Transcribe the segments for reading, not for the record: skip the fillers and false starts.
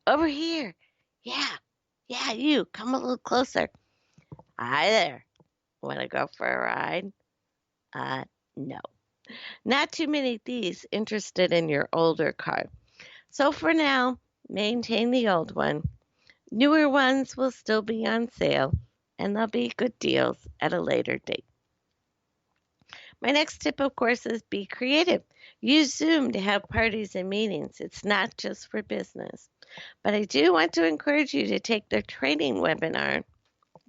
Over here. Yeah. Yeah, you. Come a little closer. Hi there. Want to go for a ride? Uh, no. Not too many thieves interested in your older car. So for now, maintain the old one. Newer ones will still be on sale, and they'll be good deals at a later date. My next tip, of course, is be creative. Use Zoom to have parties and meetings. It's not just for business. But I do want to encourage you to take the training webinar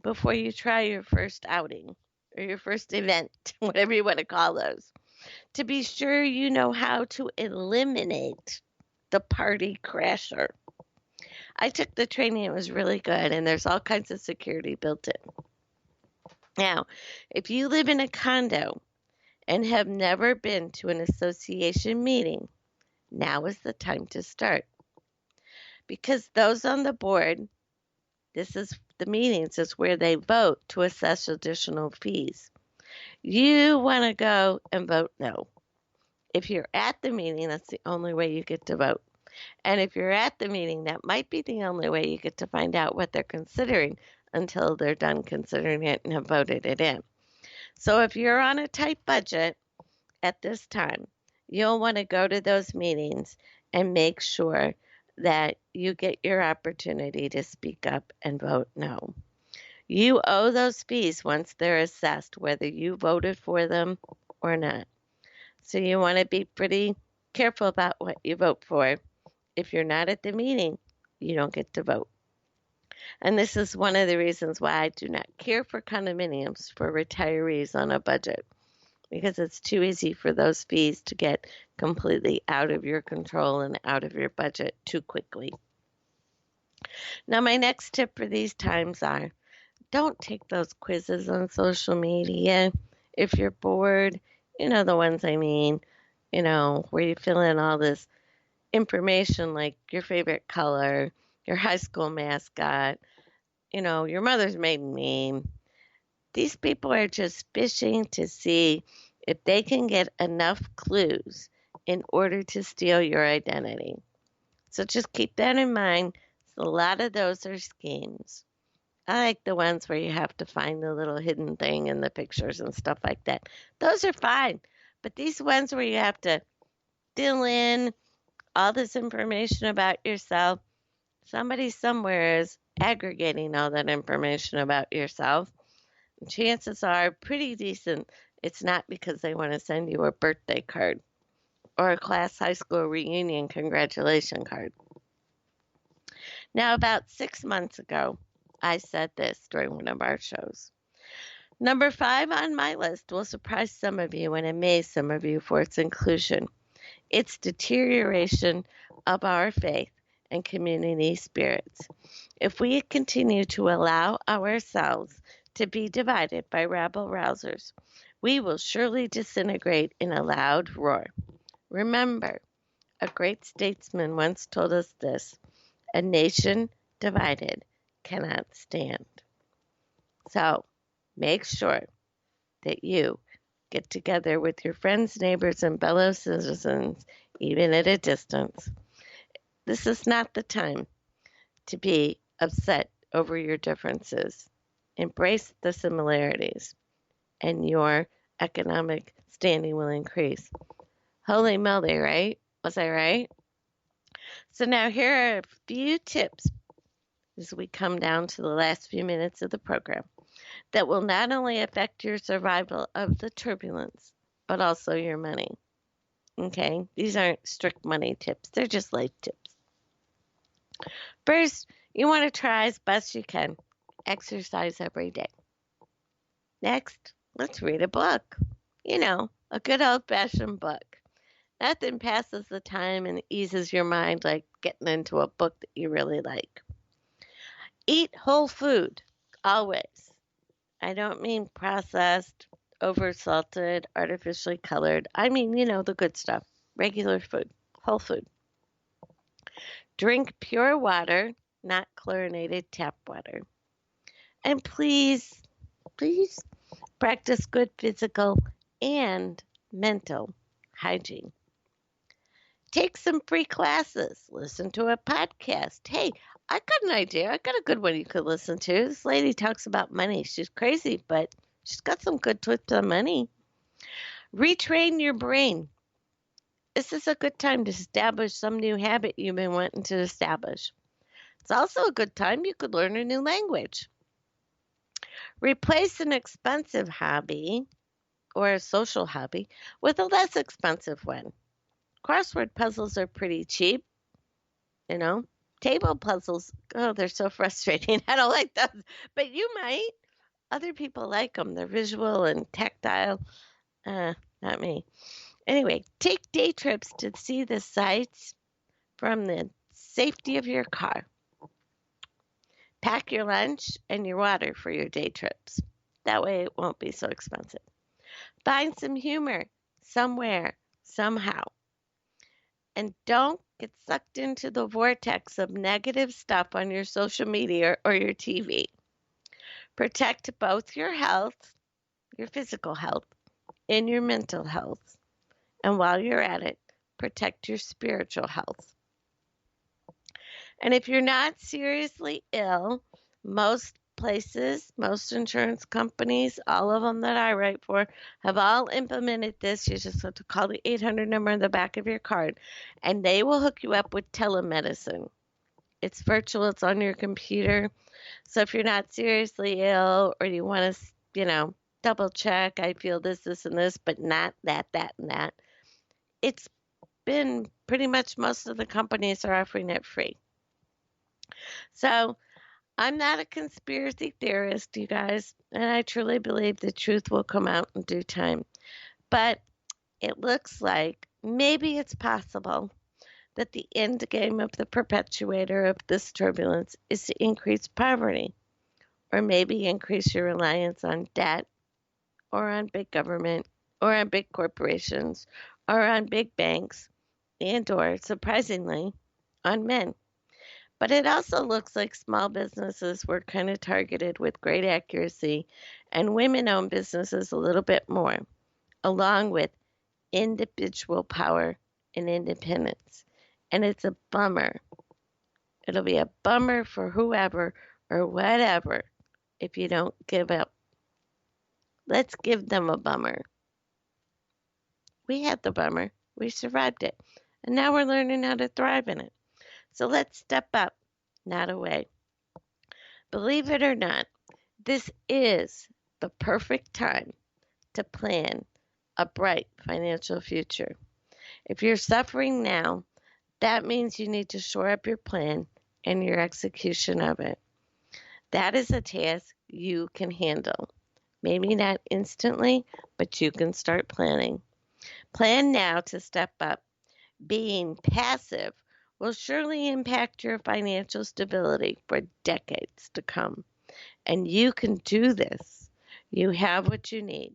before you try your first outing or your first event, whatever you want to call those, to be sure you know how to eliminate the party crasher. I took the training, it was really good, and there's all kinds of security built in. Now, if you live in a condo and have never been to an association meeting, now is the time to start. Because those on the board, this is the meetings, is where they vote to assess additional fees. You want to go and vote no. If you're at the meeting, that's the only way you get to vote. And if you're at the meeting, that might be the only way you get to find out what they're considering until they're done considering it and have voted it in. So if you're on a tight budget at this time, you'll want to go to those meetings and make sure that you get your opportunity to speak up and vote no. You owe those fees once they're assessed, whether you voted for them or not. So you want to be pretty careful about what you vote for. If you're not at the meeting, you don't get to vote. And this is one of the reasons why I do not care for condominiums for retirees on a budget, because it's too easy for those fees to get completely out of your control and out of your budget too quickly. Now, my next tip for these times are, don't take those quizzes on social media. If you're bored, you know the ones I mean, where you fill in all this information like your favorite color, your high school mascot, your mother's maiden name. These people are just fishing to see if they can get enough clues in order to steal your identity. So just keep that in mind. A lot of those are schemes. I like the ones where you have to find the little hidden thing in the pictures and stuff like that. Those are fine. But these ones where you have to fill in all this information about yourself, somebody somewhere is aggregating all that information about yourself. Chances are pretty decent it's not because they want to send you a birthday card or a class high school reunion congratulation card. Now, about 6 months ago, I said this during one of our shows. Number 5 on my list will surprise some of you and amaze some of you for its inclusion. It's deterioration of our faith and community spirits. If we continue to allow ourselves to be divided by rabble-rousers, we will surely disintegrate in a loud roar. Remember, a great statesman once told us this: a nation divided cannot stand. So, make sure that you get together with your friends, neighbors, and fellow citizens, even at a distance. This is not the time to be upset over your differences. Embrace the similarities, and your economic standing will increase. Holy moly, right? Was I right? So now here are a few tips as we come down to the last few minutes of the program that will not only affect your survival of the turbulence, but also your money. Okay? These aren't strict money tips. They're just life tips. First, you want to try as best you can. Exercise every day. Next, let's read a book. A good old-fashioned book. Nothing passes the time and eases your mind like getting into a book that you really like. Eat whole food, always. I don't mean processed, over-salted, artificially colored. I mean, the good stuff. Regular food, whole food. Drink pure water, not chlorinated tap water. And please practice good physical and mental hygiene. Take some free classes. Listen to a podcast. Hey, I got an idea. I got a good one you could listen to. This lady talks about money. She's crazy, but she's got some good tips on money. Retrain your brain. This is a good time to establish some new habit you've been wanting to establish. It's also a good time you could learn a new language. Replace an expensive hobby or a social hobby with a less expensive one. Crossword puzzles are pretty cheap, you know. Table puzzles, oh, they're so frustrating. I don't like those, but you might. Other people like them. They're visual and tactile. Not me. Anyway, take day trips to see the sights from the safety of your car. Pack your lunch and your water for your day trips. That way it won't be so expensive. Find some humor somewhere, somehow. And don't get sucked into the vortex of negative stuff on your social media or your TV. Protect both your health, your physical health, and your mental health. And while you're at it, protect your spiritual health. And if you're not seriously ill, most places, most insurance companies, all of them that I write for, have all implemented this. You just have to call the 800 number on the back of your card, and they will hook you up with telemedicine. It's virtual, it's on your computer. So if you're not seriously ill or you want to, double check, I feel this, and this, but not that, and that, it's been pretty much most of the companies are offering it free. So I'm not a conspiracy theorist, you guys, and I truly believe the truth will come out in due time. But it looks like maybe it's possible that the end game of the perpetuator of this turbulence is to increase poverty, or maybe increase your reliance on debt, or on big government, or on big corporations, or on big banks, and or, surprisingly, on men. But it also looks like small businesses were kind of targeted with great accuracy, and women-owned businesses a little bit more, along with individual power and independence. And it's a bummer. It'll be a bummer for whoever or whatever if you don't give up. Let's give them a bummer. We had the bummer. We survived it. And now we're learning how to thrive in it. So let's step up, not away. Believe it or not, this is the perfect time to plan a bright financial future. If you're suffering now, that means you need to shore up your plan and your execution of it. That is a task you can handle. Maybe not instantly, but you can start planning. Plan now to step up. Being passive will surely impact your financial stability for decades to come. And you can do this. You have what you need.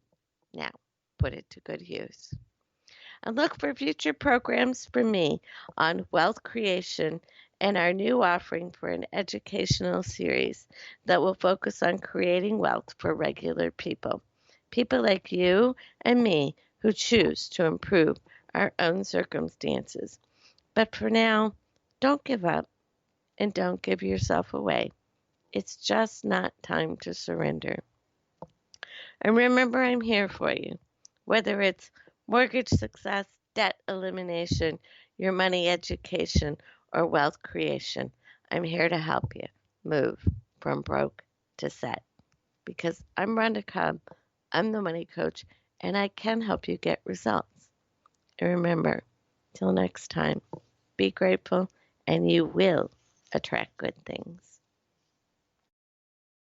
Now, put it to good use. And look for future programs from me on wealth creation and our new offering for an educational series that will focus on creating wealth for regular people. People like you and me who choose to improve our own circumstances. But for now, don't give up and don't give yourself away. It's just not time to surrender. And remember, I'm here for you. Whether it's mortgage success, debt elimination, your money education, or wealth creation, I'm here to help you move from broke to set. Because I'm Ronda Cobb, I'm the money coach, and I can help you get results. And remember, till next time, be grateful and you will attract good things.